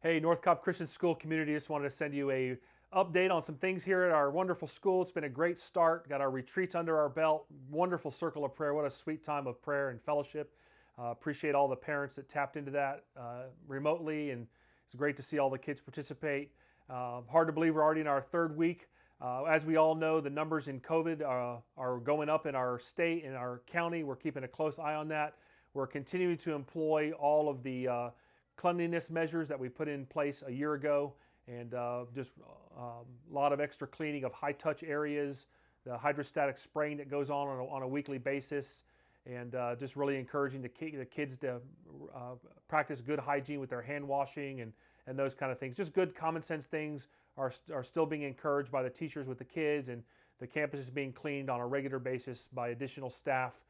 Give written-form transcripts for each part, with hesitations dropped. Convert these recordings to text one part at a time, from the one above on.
Hey, North Cobb Christian School community, just wanted to send you a update on some things here at our wonderful school. It's been a great start. Got our retreats under our belt. Wonderful circle of prayer. What a sweet time of prayer and fellowship. Appreciate all the parents that tapped into that remotely, and it's great to see all the kids participate. Hard to believe we're already in our third week. As we all know, the numbers in COVID are going up in our state and our county. We're keeping a close eye on that. We're continuing to employ all of the cleanliness measures that we put in place a year ago, and just a lot of extra cleaning of high touch areas, the hydrostatic spraying that goes on a weekly basis, and just really encouraging the kids to practice good hygiene with their hand washing and those kind of things. Just good common sense things are still being encouraged by the teachers with the kids, and the campus is being cleaned on a regular basis by additional staff.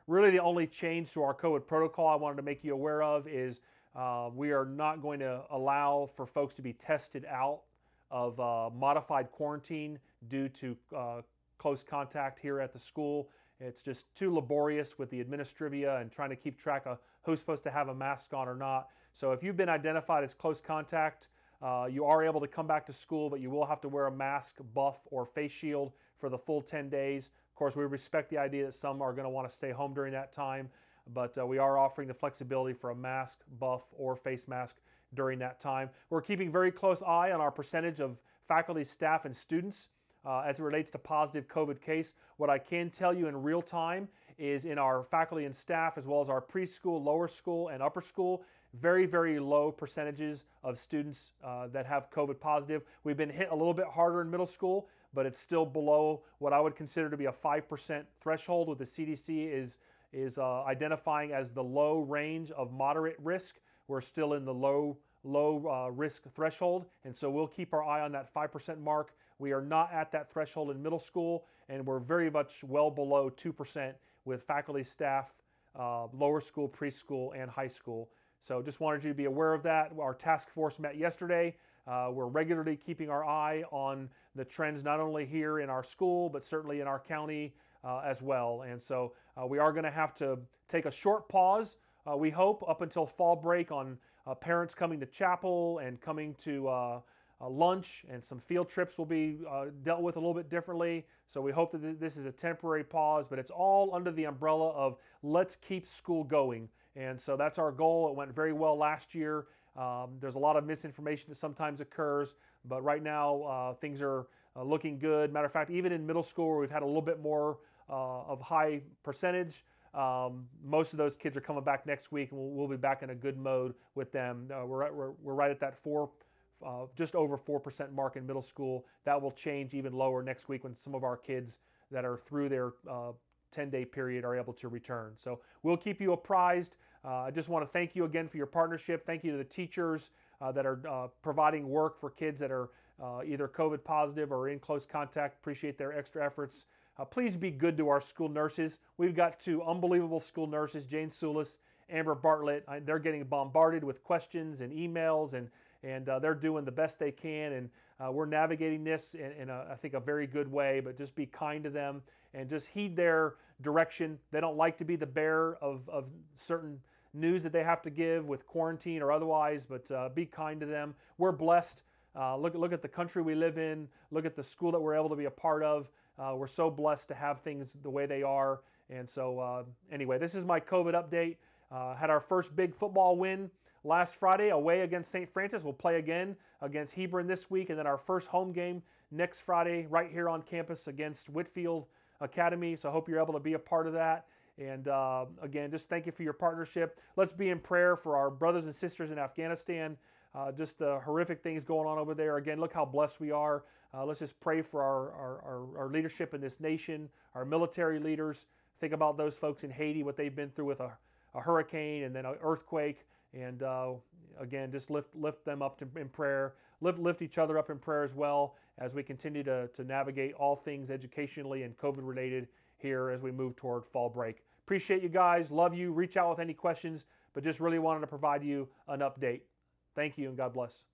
Really the only change to our COVID protocol I wanted to make you aware of is we are not going to allow for folks to be tested out of modified quarantine due to close contact here at the school. It's just too laborious with the administrivia and trying to keep track of who's supposed to have a mask on or not. So if you've been identified as close contact, you are able to come back to school, but you will have to wear a mask, buff, or face shield for the full 10 days. Of course, we respect the idea that some are going to want to stay home during that time, but we are offering the flexibility for a mask, buff, or face mask during that time. We're keeping very close eye on our percentage of faculty, staff, and students as it relates to positive COVID case. What I can tell you in real time is in our faculty and staff, as well as our preschool, lower school, and upper school, very, very low percentages of students that have COVID positive. We've been hit a little bit harder in middle school, but it's still below what I would consider to be a 5% threshold, with the CDC is identifying as the low range of moderate risk. We're still in the low risk threshold, and so we'll keep our eye on that 5% mark. We are not at that threshold in middle school, and we're very much well below 2% with faculty, staff, lower school, preschool, and high school. So just wanted you to be aware of that. Our task force met yesterday. We're regularly keeping our eye on the trends, not only here in our school, but certainly in our county as well. And so we are going to have to take a short pause, we hope, up until fall break on parents coming to chapel and coming to lunch, and some field trips will be dealt with a little bit differently. So we hope that this is a temporary pause, but it's all under the umbrella of let's keep school going. And so that's our goal. It went very well last year. There's a lot of misinformation that sometimes occurs, but right now things are looking good. Matter of fact, even in middle school where we've had a little bit more of high percentage, most of those kids are coming back next week, and we'll be back in a good mode with them. We're right at that just over 4% mark in middle school. That will change even lower next week when some of our kids that are through their 10-day period are able to return. So we'll keep you apprised. I just want to thank you again for your partnership. Thank you to the teachers that are providing work for kids that are either COVID positive or in close contact. Appreciate their extra efforts. Please be good to our school nurses. We've got two unbelievable school nurses, Jane Sulis, Amber Bartlett. They're getting bombarded with questions and emails, and they're doing the best they can, and we're navigating this in I think a very good way. But just be kind to them and just heed their direction. They don't like to be the bearer of certain news that they have to give with quarantine or otherwise, but be kind to them. We're blessed. Look at the country we live in. Look at the school that we're able to be a part of. We're so blessed to have things the way they are. And so anyway, this is my COVID update. Had our first big football win last Friday away against St. Francis. We'll play again against Hebron this week, and then our first home game next Friday right here on campus against Whitfield Academy. So I hope you're able to be a part of that. And again, just thank you for your partnership. Let's be in prayer for our brothers and sisters in Afghanistan. Just the horrific things going on over there. Again, look how blessed we are. Let's just pray for our leadership in this nation, our military leaders. Think about those folks in Haiti, what they've been through with a hurricane and then an earthquake. And again, just lift them up in prayer. Lift each other up in prayer as well as we continue to navigate all things educationally and COVID related here as we move toward fall break. Appreciate you guys. Love you. Reach out with any questions, but just really wanted to provide you an update. Thank you, and God bless.